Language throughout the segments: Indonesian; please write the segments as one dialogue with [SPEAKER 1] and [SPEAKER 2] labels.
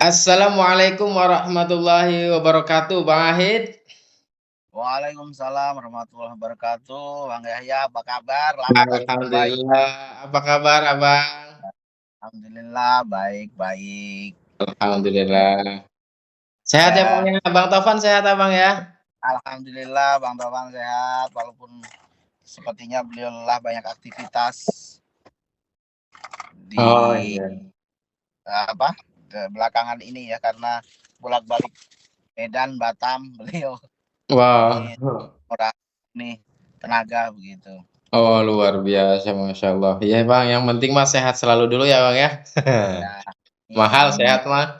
[SPEAKER 1] Assalamualaikum warahmatullahi wabarakatuh, Bang Ahid.
[SPEAKER 2] Waalaikumsalam warahmatullahi wabarakatuh. Bang Yahya, apa kabar? Lama tak jumpa ini.
[SPEAKER 1] Alhamdulillah. Apa kabar, Abang?
[SPEAKER 2] Alhamdulillah, baik-baik.
[SPEAKER 1] Alhamdulillah. Sehat ya, Bang
[SPEAKER 2] Ya,
[SPEAKER 1] ya? Bang Tovan sehat, Abang ya?
[SPEAKER 2] alhamdulillah Bang Tovan sehat. Walaupun sepertinya beliau lelah banyak aktivitas
[SPEAKER 1] Oh
[SPEAKER 2] di
[SPEAKER 1] iya.
[SPEAKER 2] apa belakangan ini ya karena bolak-balik Medan, Batam, beliau ini
[SPEAKER 1] Wow.
[SPEAKER 2] orang nih tenaga begitu.
[SPEAKER 1] Oh, luar biasa, Masya Allah. Iya, Bang. Yang penting mah sehat selalu dulu ya, Bang ya.
[SPEAKER 2] Ya,
[SPEAKER 1] Mahal
[SPEAKER 2] amin.
[SPEAKER 1] sehat mah.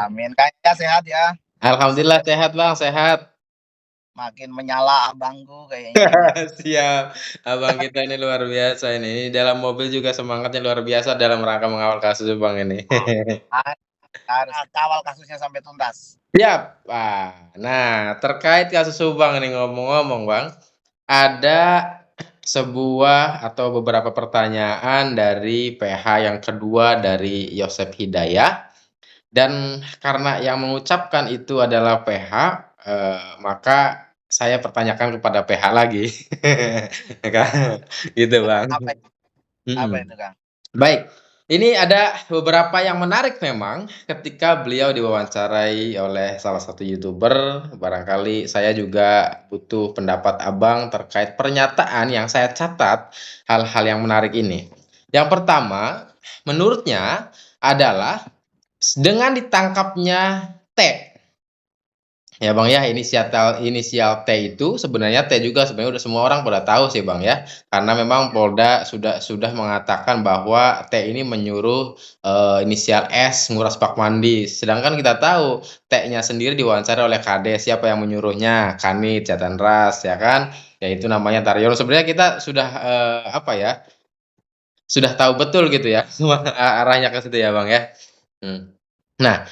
[SPEAKER 2] Amin. Kayaknya sehat ya.
[SPEAKER 1] Alhamdulillah
[SPEAKER 2] Seperti
[SPEAKER 1] sehat, Bang. Sehat.
[SPEAKER 2] makin menyala abangku kayaknya ini.
[SPEAKER 1] Siap. Abang kita ini luar biasa ini. Ini dalam mobil juga semangatnya luar biasa dalam rangka mengawal kasus, Bang ini.
[SPEAKER 2] Harus kawal kasusnya sampai tuntas.
[SPEAKER 1] Siap. Nah, terkait kasus Subang ini ngomong-ngomong, Bang, ada sebuah atau beberapa pertanyaan dari PH yang kedua dari Yosep Hidayah dan karena yang mengucapkan itu adalah PH, maka saya pertanyakan kepada PH lagi. Ya kan? Gitu, Bang.
[SPEAKER 2] Apa apa
[SPEAKER 1] Mhm.
[SPEAKER 2] itu, Kang?
[SPEAKER 1] Baik, ini ada beberapa yang menarik memang ketika beliau diwawancarai oleh salah satu YouTuber, barangkali saya juga butuh pendapat Abang terkait pernyataan yang saya catat hal-hal yang menarik ini. Yang pertama, menurutnya adalah dengan ditangkapnya T. Ya, Bang, ya, inisiatal inisial T itu sebenarnya T juga sebenarnya udah semua orang pada tahu sih, Bang, ya. Karena memang Polda sudah mengatakan bahwa T ini menyuruh, inisial S nguras bak mandi. Sedangkan kita tahu T-nya sendiri diwawancara oleh Kades, siapa yang menyuruhnya? Kanit, Jatendras, ya kan? Yaitu namanya Taryono. Sebenarnya kita sudah, apa ya, sudah tahu betul gitu ya, arahnya ke situ ya, Bang, ya. Nah,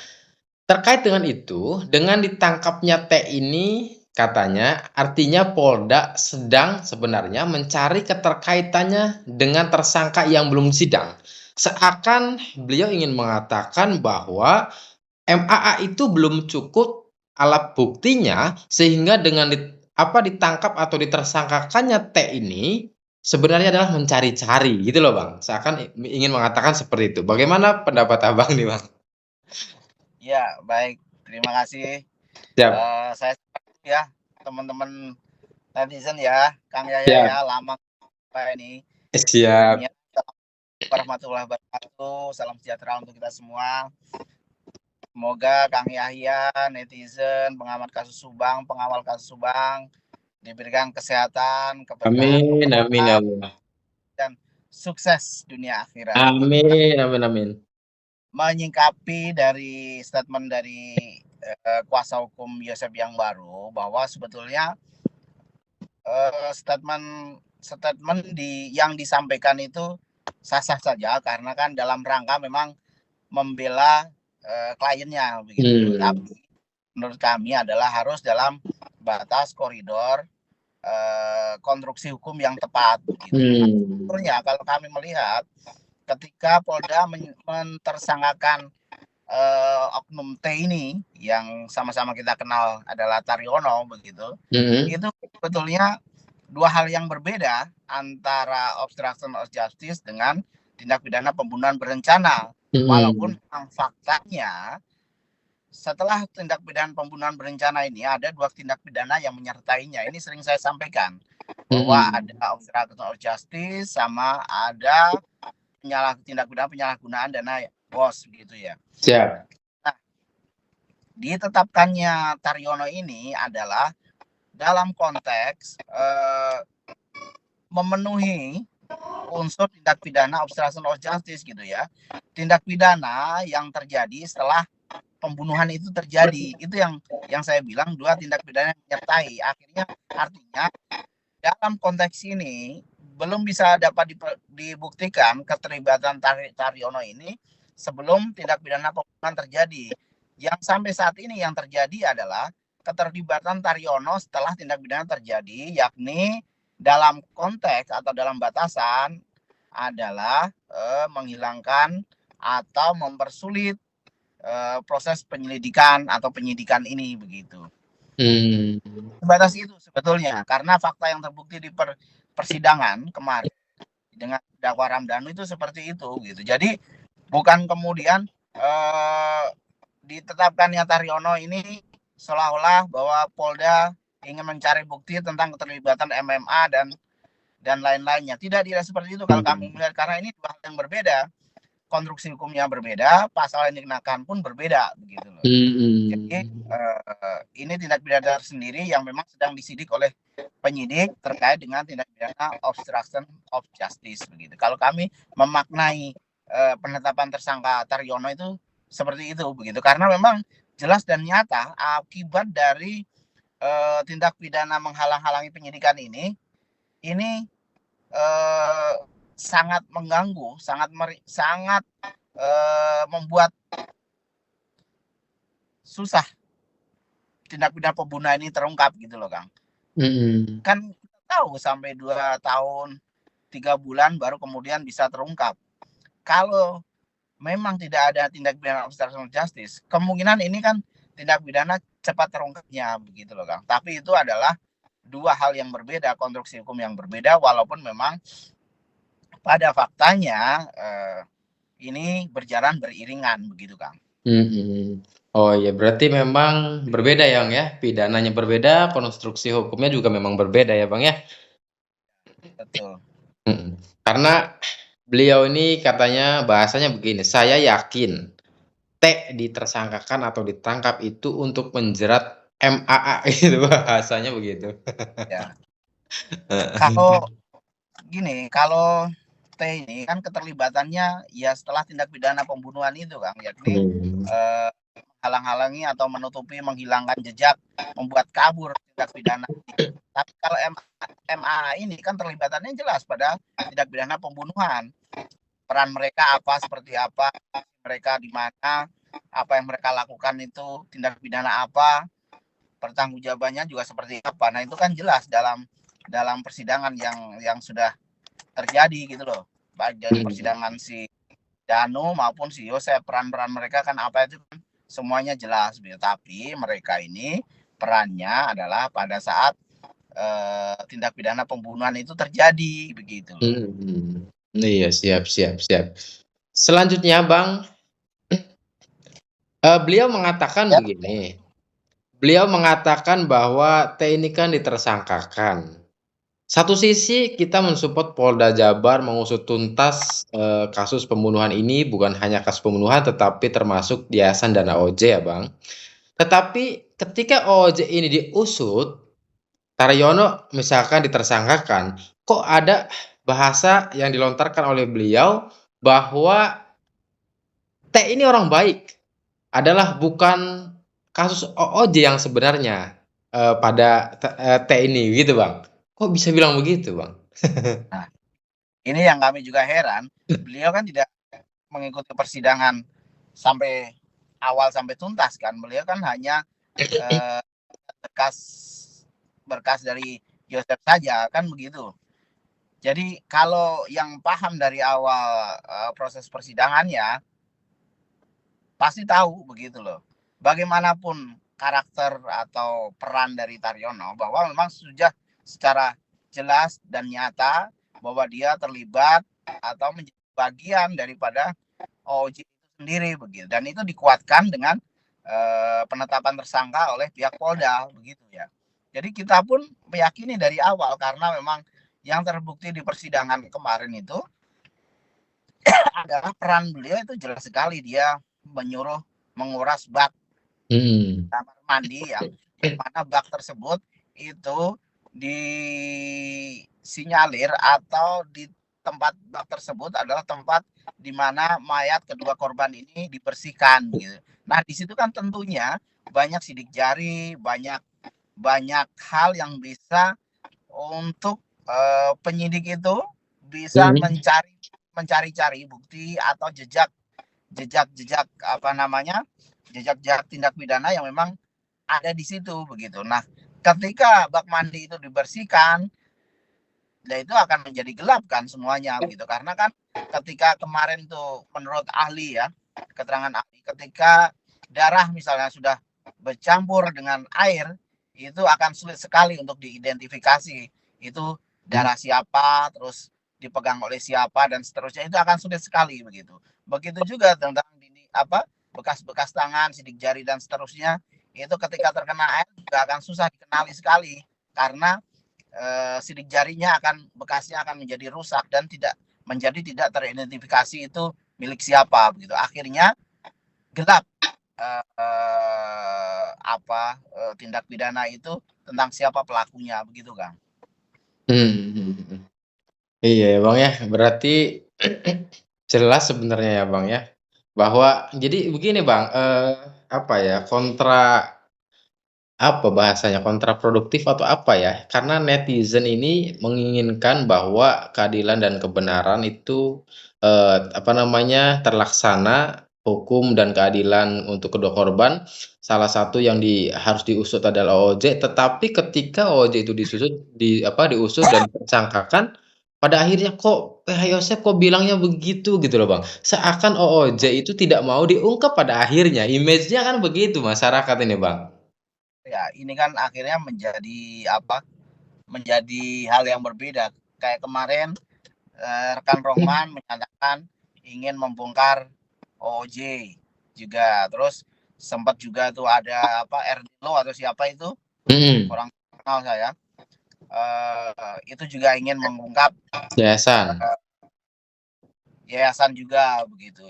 [SPEAKER 1] terkait dengan itu, dengan ditangkapnya T ini katanya artinya Polda sedang sebenarnya mencari keterkaitannya dengan tersangka yang belum sidang. Seakan beliau ingin mengatakan bahwa MAA itu belum cukup alat buktinya sehingga dengan ditangkap atau ditersangkakannya T ini sebenarnya adalah mencari-cari gitu loh, Bang. Seakan ingin mengatakan seperti itu. Bagaimana pendapat Abang nih, Bang?
[SPEAKER 2] Ya, baik. Terima kasih.
[SPEAKER 1] Siap,
[SPEAKER 2] Saya ya teman-teman netizen ya, Kang Yaya ya,
[SPEAKER 1] siap.
[SPEAKER 2] lama ini.
[SPEAKER 1] Siap.
[SPEAKER 2] Sebelumnya Assalamualaikum warahmatullahi wabarakatuh. Salam sejahtera untuk kita semua. Semoga Kang Yahya, netizen, pengamat kasus Subang, pengawal kasus Subang diberikan kesehatan, keberkahan,
[SPEAKER 1] Amin amin ya
[SPEAKER 2] kemudahan
[SPEAKER 1] Allah.
[SPEAKER 2] dan sukses dunia akhirat.
[SPEAKER 1] Amin amin amin.
[SPEAKER 2] Menyingkapi dari statement dari kuasa hukum Yosep yang baru bahwa sebetulnya statement statement yang disampaikan itu sah-sah saja karena kan dalam rangka memang membela kliennya begitu.
[SPEAKER 1] Hmm,
[SPEAKER 2] Tapi menurut kami adalah harus dalam batas koridor konstruksi hukum yang tepat begitu.
[SPEAKER 1] hmm,
[SPEAKER 2] Sebetulnya kalau kami melihat ketika Polda mentersangkakan oknum T ini yang sama-sama kita kenal adalah Taryono begitu,
[SPEAKER 1] mhm,
[SPEAKER 2] itu sebetulnya dua hal yang berbeda antara obstruction of justice dengan tindak pidana pembunuhan berencana. Walaupun
[SPEAKER 1] mhm,
[SPEAKER 2] faktanya setelah tindak pidana pembunuhan berencana ini ada dua tindak pidana yang menyertainya. Ini sering saya sampaikan bahwa
[SPEAKER 1] mhm.
[SPEAKER 2] ada obstruction of justice sama ada tindak pidana penyalahgunaan dana bos gitu ya.
[SPEAKER 1] Siap.
[SPEAKER 2] Nah, ditetapkannya Taryono ini adalah dalam konteks memenuhi unsur tindak pidana obstruction of justice gitu ya. Tindak pidana yang terjadi setelah pembunuhan itu terjadi. Itu yang saya bilang dua tindak pidana yang menyertai. Akhirnya artinya dalam konteks ini belum bisa dapat dibuktikan keterlibatan Taryono ini sebelum tindak pidana pembunuhan terjadi. Yang sampai saat ini yang terjadi adalah keterlibatan Taryono setelah tindak pidana terjadi, yakni dalam konteks atau dalam batasan adalah menghilangkan atau mempersulit proses penyelidikan atau penyidikan ini begitu.
[SPEAKER 1] Hmm.
[SPEAKER 2] Sebatas itu sebetulnya, karena fakta yang terbukti di persidangan kemarin dengan dakwa Ramdhanu itu seperti itu gitu. Jadi bukan kemudian ditetapkannya Taryono ini seolah-olah bahwa Polda ingin mencari bukti tentang keterlibatan MMA dan lain-lainnya. Tidak seperti itu kalau kami melihat, karena ini dua hal yang berbeda. Konstruksi hukumnya berbeda, pasal yang dikenakan pun berbeda begitu loh. Jadi ini tindak pidana tersendiri yang memang sedang disidik oleh penyidik terkait dengan tindak pidana obstruction of justice begitu. Kalau kami memaknai penetapan tersangka Taryono itu seperti itu begitu, karena memang jelas dan nyata akibat dari tindak pidana menghalang-halangi penyidikan ini sangat mengganggu, sangat membuat susah tindak pidana pembunuhan ini terungkap gitu loh, Kang. Kan kita tahu sampai 2 tahun 3 bulan baru kemudian bisa terungkap. Kalau memang tidak ada tindak pidana obstruction of justice, kemungkinan ini kan tindak pidana cepat terungkapnya begitu loh, Kang. Tapi itu adalah dua hal yang berbeda, konstruksi hukum yang berbeda, walaupun memang pada faktanya ini berjalan beriringan begitu, Kang.
[SPEAKER 1] Oh ya, berarti memang berbeda ya, Bang ya. Pidananya berbeda, konstruksi hukumnya juga memang berbeda ya, Bang ya.
[SPEAKER 2] Betul.
[SPEAKER 1] Karena beliau ini katanya bahasanya begini, saya yakin T ditersangkakan atau ditangkap itu untuk menjerat MAA gitu, bahasanya begitu.
[SPEAKER 2] Ya. Kalau gini, kalau T ini kan keterlibatannya ya setelah tindak pidana pembunuhan itu, Kang, yakni halang-halangi atau menutupi, menghilangkan jejak, membuat kabur tindak pidana. Tapi kalau MA ini kan terlibatannya jelas pada tindak pidana pembunuhan. Peran mereka apa, seperti apa, mereka di mana, apa yang mereka lakukan itu tindak pidana apa, pertanggungjawabannya juga seperti apa. Nah, itu kan jelas dalam persidangan yang sudah terjadi gitu loh. Baik dari persidangan si Danu maupun si Yosef, peran-peran mereka kan apa itu kan semuanya jelas gitu. Tapi mereka ini perannya adalah pada saat tindak pidana pembunuhan itu terjadi begitu loh.
[SPEAKER 1] Iya, siap. Selanjutnya, Bang, beliau mengatakan begini. Beliau mengatakan bahwa T ini kan ditersangkakan. Satu sisi kita mensupport Polda Jabar mengusut tuntas kasus pembunuhan ini, bukan hanya kasus pembunuhan tetapi termasuk yayasan dana OJ ya, Bang. Tetapi ketika OJ ini diusut, Taryono misalkan ditersangkakan, kok ada bahasa yang dilontarkan oleh beliau bahwa T ini orang baik, adalah bukan kasus OJ yang sebenarnya pada T ini gitu, Bang. Kok bisa bilang begitu, Bang?
[SPEAKER 2] Nah, ini yang kami juga heran, beliau kan tidak mengikuti persidangan sampai awal sampai tuntas kan. Beliau kan hanya berkas dari Yosef saja kan begitu. Jadi kalau yang paham dari awal proses persidangannya pasti tahu begitu loh. Bagaimanapun karakter atau peran dari Taryono, bahwa memang sudah secara jelas dan nyata bahwa dia terlibat atau menjadi bagian daripada OJ itu sendiri begitu, dan itu dikuatkan dengan penetapan tersangka oleh pihak Polda begitu ya. Jadi kita pun meyakini dari awal, karena memang yang terbukti di persidangan kemarin itu adalah peran beliau itu jelas sekali. Dia menyuruh menguras bak kamar mandi yang mana bak tersebut itu disinyalir atau di tempat bak tersebut adalah tempat di mana mayat kedua korban ini dibersihkan gitu. Nah, di situ kan tentunya banyak sidik jari, banyak hal yang bisa untuk penyidik itu bisa mencari-cari bukti atau jejak apa namanya, jejak tindak pidana yang memang ada di situ begitu. Nah, ketika bak mandi itu dibersihkan, ya itu akan menjadi gelap kan semuanya begitu, karena kan ketika kemarin tuh menurut ahli ya, keterangan ahli, ketika darah misalnya sudah bercampur dengan air, itu akan sulit sekali untuk diidentifikasi itu darah siapa, terus dipegang oleh siapa dan seterusnya, itu akan sulit sekali begitu. Begitu juga tentang bekas-bekas tangan, sidik jari dan seterusnya, itu ketika terkena air juga akan susah dikenali sekali karena sidik jarinya bekasnya akan menjadi rusak dan tidak teridentifikasi itu milik siapa begitu. Akhirnya gelap tindak pidana itu tentang siapa pelakunya begitu, Kang.
[SPEAKER 1] Iya ya Bang ya, berarti jelas sebenarnya ya Bang ya, bahwa jadi begini Bang, apa ya, apa bahasanya, kontraproduktif atau apa ya, karena netizen ini menginginkan bahwa keadilan dan kebenaran itu, apa namanya, terlaksana, hukum dan keadilan untuk kedua korban, salah satu yang harus diusut adalah OOJ, tetapi ketika OOJ itu diusut dan disangkakan, pada akhirnya kok PH Yosef kok bilangnya begitu gitu loh Bang, seakan OOJ itu tidak mau diungkap pada akhirnya, image-nya kan begitu masyarakat ini Bang.
[SPEAKER 2] Ya, ini kan akhirnya menjadi hal yang berbeda. Kayak kemarin rekan Rohman menyatakan ingin membongkar OOJ juga. Terus sempat juga tuh ada Erdilo atau siapa itu,
[SPEAKER 1] Mhm,
[SPEAKER 2] kurang kenal saya. Itu juga ingin mengungkap
[SPEAKER 1] yayasan.
[SPEAKER 2] yayasan juga begitu.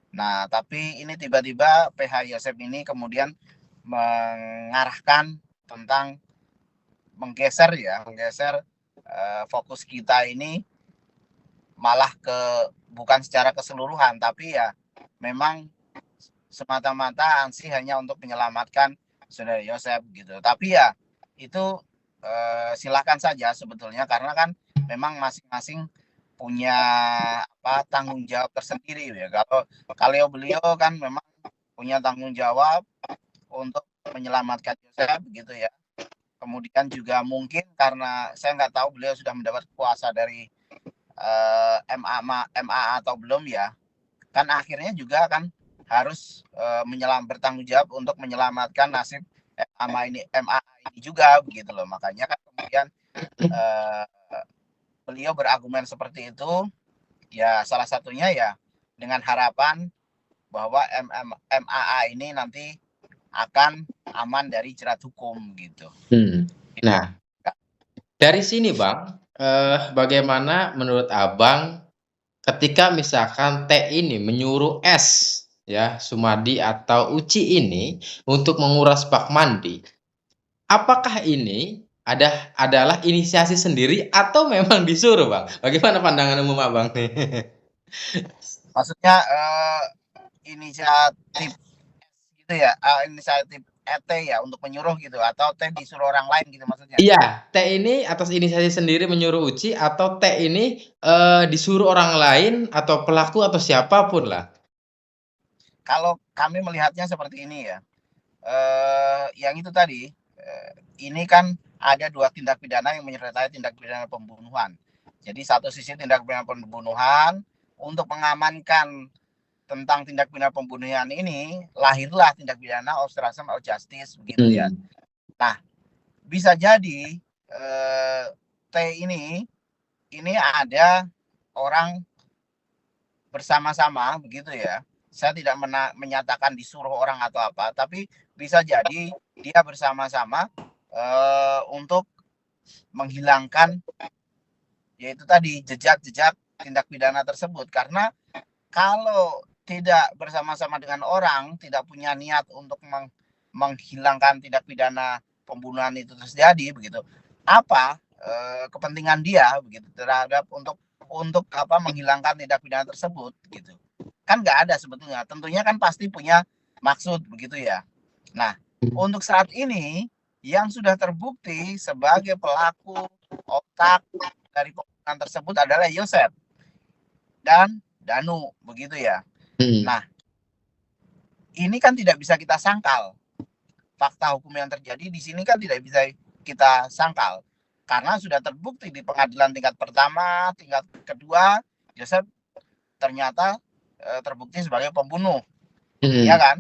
[SPEAKER 2] Nah, tapi ini tiba-tiba PH Yosef ini kemudian mengarahkan tentang menggeser fokus kita ini malah bukan secara keseluruhan, tapi ya memang semata-mata ansih hanya untuk menyelamatkan saudara Yosef gitu. Tapi ya itu silakan saja sebetulnya, karena kan memang masing-masing punya tanggung jawab tersendiri ya. Kalau beliau kan memang punya tanggung jawab untuk menyelamatkan Yosef gitu ya. Kemudian juga mungkin karena saya nggak tahu beliau sudah mendapat kuasa dari MA atau belum ya. Kan akhirnya juga kan harus bertanggung jawab untuk menyelamatkan nasib MA ini juga begitu loh. Makanya kan kemudian eh, beliau berargumen seperti itu, ya salah satunya ya dengan harapan bahwa MAA ini nanti akan aman dari jerat hukum gitu.
[SPEAKER 1] Nah, dari sini Bang, bagaimana menurut Abang ketika misalkan T ini menyuruh S, ya, Sumadi atau Uci ini untuk menguras bak mandi, apakah ini adalah inisiasi sendiri atau memang disuruh Bang? Bagaimana pandangan umum Abang nih?
[SPEAKER 2] Maksudnya inisiatif gitu ya, inisiatif ET ya untuk menyuruh gitu, atau T disuruh orang lain gitu maksudnya.
[SPEAKER 1] Iya, T ini atas inisiatif sendiri menyuruh Uci atau T ini, disuruh orang lain atau pelaku atau siapapun lah?
[SPEAKER 2] Kalau kami melihatnya seperti ini ya, yang itu tadi, ini kan ada dua tindak pidana yang menyertai tindak pidana pembunuhan. Jadi satu sisi tindak pidana pembunuhan, untuk mengamankan tentang tindak pidana pembunuhan ini, lahirlah tindak pidana obstruction of justice begitu ya.
[SPEAKER 1] Mhm.
[SPEAKER 2] Nah, bisa jadi T ini ada orang bersama-sama begitu ya. Saya tidak menyatakan disuruh orang atau apa, tapi bisa jadi dia bersama-sama untuk menghilangkan yaitu tadi jejak-jejak tindak pidana tersebut. Karena kalau tidak bersama-sama dengan orang, tidak punya niat untuk menghilangkan tindak pidana pembunuhan itu terjadi begitu. Apa kepentingan dia begitu terhadap untuk menghilangkan tindak pidana tersebut gitu. Kan nggak ada sebetulnya. Tentunya kan pasti punya maksud begitu ya. Nah, untuk saat ini yang sudah terbukti sebagai pelaku otak dari pembunuhan tersebut adalah Yosef dan Danu begitu ya.
[SPEAKER 1] Mhm.
[SPEAKER 2] Nah, ini kan tidak bisa kita sangkal. Fakta hukum yang terjadi di sini kan tidak bisa kita sangkal karena sudah terbukti di pengadilan tingkat pertama, tingkat kedua, Joseph ternyata terbukti sebagai pembunuh, ya
[SPEAKER 1] Hmm.
[SPEAKER 2] kan?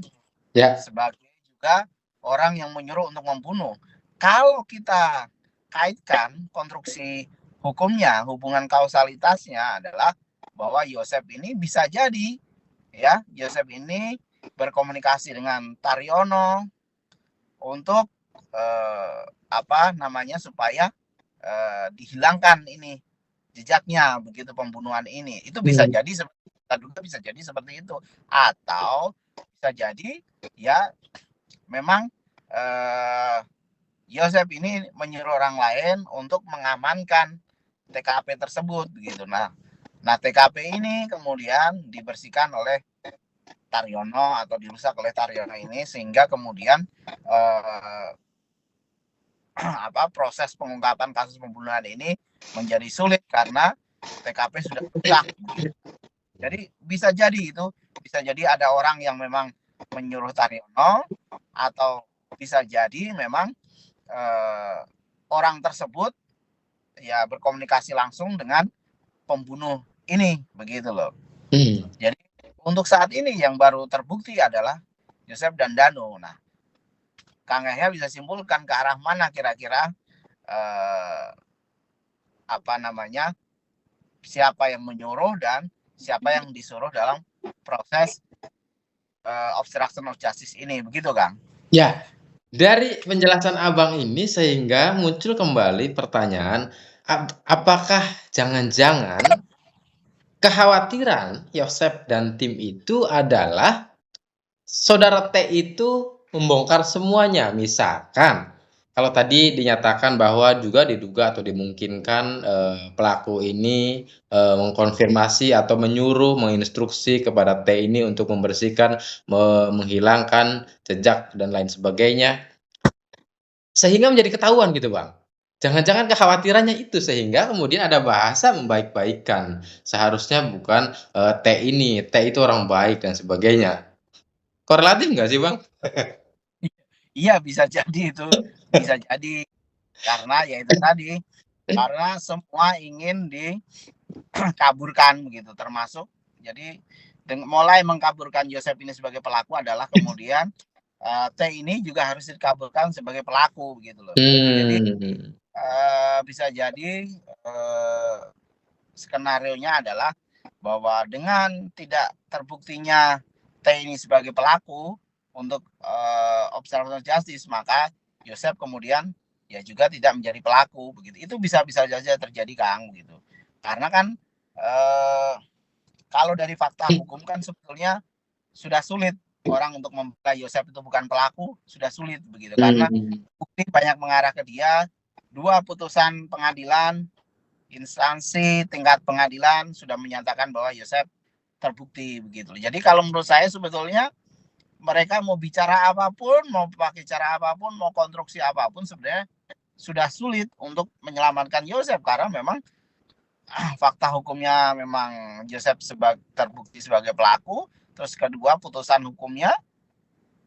[SPEAKER 1] Ya.
[SPEAKER 2] Sebagai juga orang yang menyuruh untuk membunuh. Kalau kita kaitkan konstruksi hukumnya, hubungan kausalitasnya adalah bahwa Yosef ini bisa jadi, ya, Yosef ini berkomunikasi dengan Taryono untuk apa namanya, supaya dihilangkan ini jejaknya begitu, pembunuhan ini. Itu bisa
[SPEAKER 1] Hmm.
[SPEAKER 2] jadi kita duga bisa jadi seperti itu, atau bisa jadi ya memang Yosef ini menyuruh orang lain untuk mengamankan TKP tersebut begitu. Nah TKP ini kemudian dibersihkan oleh Taryono atau dirusak oleh Taryono ini, sehingga kemudian eh, apa, proses pengungkapan kasus pembunuhan ini menjadi sulit karena TKP sudah rusak. Jadi bisa jadi itu, bisa jadi ada orang yang memang menyuruh Taryono, atau bisa jadi memang orang tersebut ya berkomunikasi langsung dengan pembunuh ini begitu loh.
[SPEAKER 1] Hmm.
[SPEAKER 2] Jadi untuk saat ini yang baru terbukti adalah Yosef dan Danu. Nah, Kang Yahya bisa simpulkan ke arah mana kira-kira eh, apa namanya, siapa yang menyuruh dan siapa yang disuruh dalam proses obstruction of justice ini begitu, Kang?
[SPEAKER 1] Ya, dari penjelasan Abang ini sehingga muncul kembali pertanyaan, apakah jangan-jangan kekhawatiran Yosef dan tim itu adalah saudara T itu membongkar semuanya. Misalkan, kalau tadi dinyatakan bahwa juga diduga atau dimungkinkan pelaku ini mengkonfirmasi atau menyuruh, menginstruksi kepada T ini untuk membersihkan, menghilangkan jejak dan lain sebagainya. Sehingga menjadi ketahuan gitu, Bang. Jangan-jangan kekhawatirannya itu sehingga kemudian ada bahasa membaik-baikkan. Seharusnya bukan, T ini, T itu orang baik dan sebagainya. Korelatif nggak sih, Bang?
[SPEAKER 2] Iya bisa jadi itu, bisa jadi karena ya itu tadi, karena semua ingin dikaburkan begitu, termasuk jadi mulai mengkaburkan Yosef ini sebagai pelaku adalah kemudian T ini juga harus dikabulkan sebagai pelaku begitu loh. Jadi
[SPEAKER 1] Hmm.
[SPEAKER 2] bisa jadi skenario nya adalah bahwa dengan tidak terbuktinya T ini sebagai pelaku untuk obstruction of justice, maka Yosef kemudian ya juga tidak menjadi pelaku begitu. Itu bisa saja terjadi, Kang, gitu. Karena kan eh, kalau dari fakta hukum kan sebetulnya sudah sulit orang untuk membela Yosef itu bukan pelaku, sudah sulit begitu, karena
[SPEAKER 1] Hmm.
[SPEAKER 2] bukti banyak mengarah ke dia. Dua putusan pengadilan, instansi tingkat pengadilan sudah menyatakan bahwa Yosef terbukti begitu. Jadi kalau menurut saya sebetulnya mereka mau bicara apapun, mau pakai cara apapun, mau konstruksi apapun, sebenarnya sudah sulit untuk menyelamatkan Yosef karena memang fakta hukumnya memang Yosef terbukti sebagai pelaku. Terus kedua, putusan hukumnya,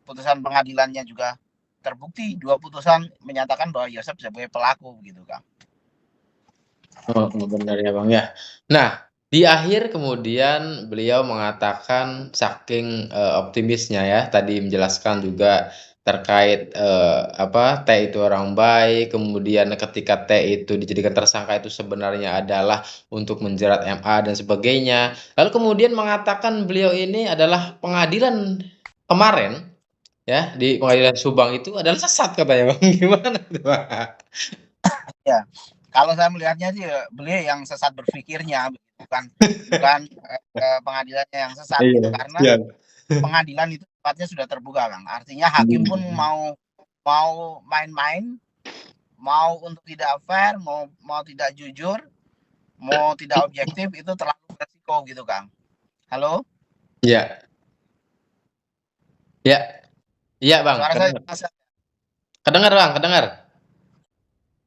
[SPEAKER 2] putusan pengadilannya juga terbukti. Dua putusan menyatakan bahwa Yosef sebagai pelaku begitu, Kang.
[SPEAKER 1] Oh, benar ya, Bang, ya. Nah, di akhir kemudian beliau mengatakan saking, optimisnya ya, tadi menjelaskan juga terkait, apa, T itu orang baik, kemudian ketika T itu dijadikan tersangka itu sebenarnya adalah untuk menjerat MA dan sebagainya. Lalu kemudian mengatakan beliau ini adalah pengadilan kemarin, ya, di pengadilan Subang itu adalah sesat katanya, Bang. Gimana tuh, Bang?
[SPEAKER 2] Ya, kalau saya melihatnya sih beliau yang sesat berpikirnya, bukan bukan pengadilannya yang sesat gitu,
[SPEAKER 1] Iya,
[SPEAKER 2] karena
[SPEAKER 1] siap.
[SPEAKER 2] pengadilan itu tempatnya sudah terbuka, Kang. Artinya hakim pun
[SPEAKER 1] Mmm.
[SPEAKER 2] mau mau main-main, mau untuk tidak fair, mau mau tidak jujur, mau tidak objektif, itu terlalu beresiko gitu, Kang. Halo,
[SPEAKER 1] Iya, iya, iya, Bang,
[SPEAKER 2] suara saya
[SPEAKER 1] kedengar.
[SPEAKER 2] jelas?
[SPEAKER 1] Kedengar, Bang, kedengar.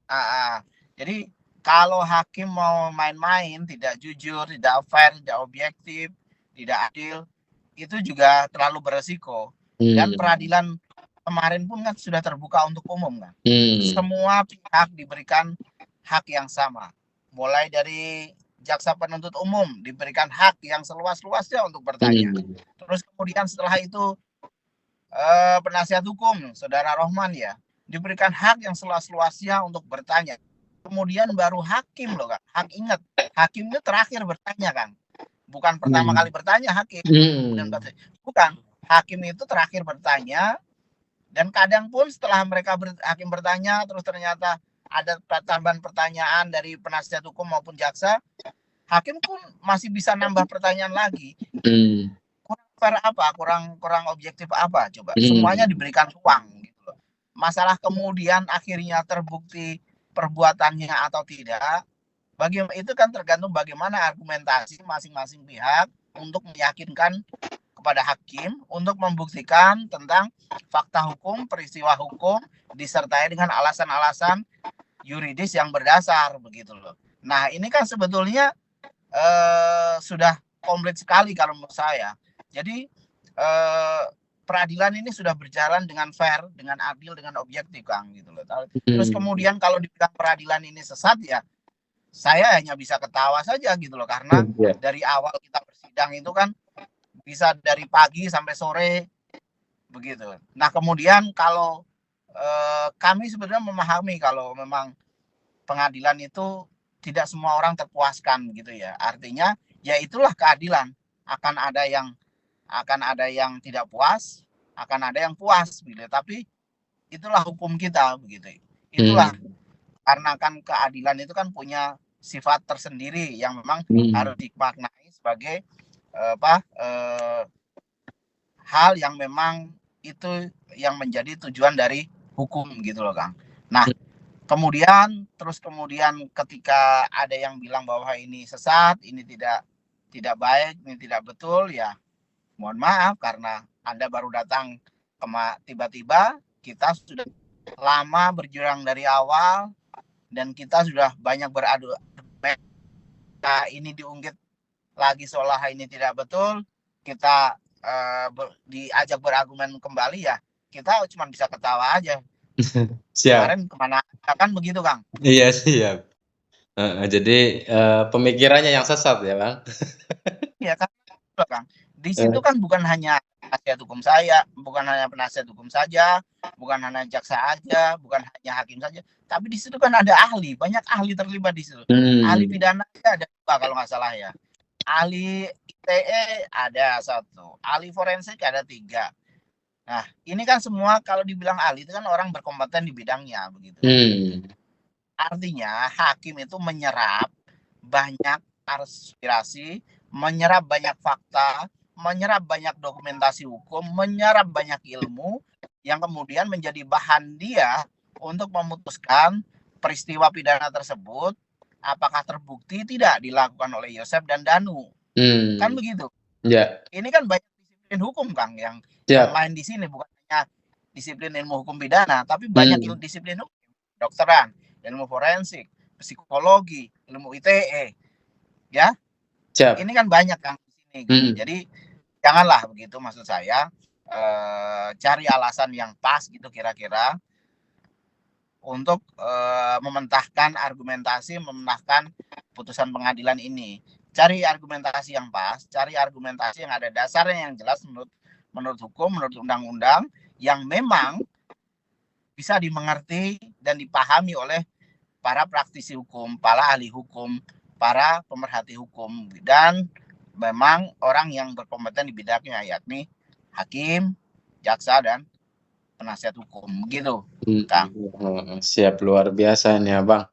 [SPEAKER 2] Ah, ah. Jadi kalau hakim mau main-main, tidak jujur, tidak fair, tidak objektif, tidak adil, itu juga terlalu beresiko. Dan
[SPEAKER 1] Mmm.
[SPEAKER 2] peradilan kemarin pun kan sudah terbuka untuk umum, kan.
[SPEAKER 1] Mmm.
[SPEAKER 2] Semua pihak diberikan hak yang sama. Mulai dari jaksa penuntut umum diberikan hak yang seluas-luasnya untuk bertanya. Terus kemudian setelah itu penasihat hukum saudara Rohman ya diberikan hak yang seluas-luasnya untuk bertanya. Kemudian baru hakim loh Kang. Ingat, hakim itu terakhir bertanya Kang. Bukan pertama kali bertanya hakim. Bukan. Hakim itu terakhir bertanya, dan kadang pun setelah hakim bertanya terus ternyata ada tambahan pertanyaan dari penasihat hukum maupun jaksa, hakim pun masih bisa nambah pertanyaan lagi. Kurang fair apa? Kurang objektif apa coba? Semuanya diberikan ruang gitu loh. Masalah kemudian akhirnya terbukti perbuatannya atau tidak, itu kan tergantung bagaimana argumentasi masing-masing pihak untuk meyakinkan kepada hakim untuk membuktikan tentang fakta hukum, peristiwa hukum, disertai dengan alasan-alasan yuridis yang berdasar begitu loh. Nah ini kan sebetulnya sudah komplit sekali kalau menurut saya. Jadi peradilan ini sudah berjalan dengan fair, dengan adil, dengan objektif Kang gitu loh. Terus kemudian kalau dibilang peradilan ini sesat ya saya hanya bisa ketawa saja gitu loh, karena dari awal kita bersidang itu kan bisa dari pagi sampai sore begitu. Nah kemudian kalau kami sebenarnya memahami kalau memang pengadilan itu tidak semua orang terpuaskan gitu ya. Artinya ya itulah keadilan, akan ada yang tidak puas, akan ada yang puas gitu. Tapi itulah hukum kita begitu. Itulah karena kan keadilan itu kan punya sifat tersendiri yang memang harus dimaknai sebagai hal yang memang itu yang menjadi tujuan dari hukum gitu loh Kang. Nah kemudian ketika ada yang bilang bahwa ini sesat, ini tidak baik, ini tidak betul ya, mohon maaf karena Anda baru datang tiba-tiba. Kita sudah lama berjuang dari awal dan kita sudah banyak beradu. Ini diungkit lagi seolah ini tidak betul, kita diajak berargumen kembali ya kita cuma bisa ketawa aja. Kemarin kemana kan begitu Kang?
[SPEAKER 1] Iya siap. Jadi pemikirannya yang sesat ya Bang?
[SPEAKER 2] Iya kan Kang. Di situ kan bukan hanya penasihat hukum saya, bukan hanya penasihat hukum saja, bukan hanya jaksa aja, bukan hanya hakim saja, tapi di situ kan ada ahli, banyak ahli terlibat di situ. Ahli pidana ada 2 kalau nggak salah ya. Ahli ITE ada 1, ahli forensik ada 3. Nah, ini kan semua kalau dibilang ahli itu kan orang berkompeten di bidangnya begitu. Artinya hakim itu menyerap banyak aspirasi, menyerap banyak fakta, menyerap banyak dokumentasi hukum, menyerap banyak ilmu yang kemudian menjadi bahan dia untuk memutuskan peristiwa pidana tersebut apakah terbukti tidak dilakukan oleh Yosef dan Danu. Kan begitu. Ini kan banyak disiplin hukum Kang yang main di sini, bukan hanya disiplin ilmu hukum pidana, tapi banyak disiplin hukum, dokteran, ilmu forensik, psikologi, ilmu ITE. Ya. Ini kan banyak Kang di sini gitu. Jadi janganlah begitu maksud saya, cari alasan yang pas gitu kira-kira untuk mementahkan argumentasi, mementahkan putusan pengadilan ini. Cari argumentasi yang pas, cari argumentasi yang ada dasarnya yang jelas menurut hukum, menurut undang-undang yang memang bisa dimengerti dan dipahami oleh para praktisi hukum, para ahli hukum, para pemerhati hukum, dan memang orang yang berkompeten di bidangnya, yakni hakim, jaksa, dan penasihat hukum gitu Kang.
[SPEAKER 1] Siap, luar biasa nih Abang.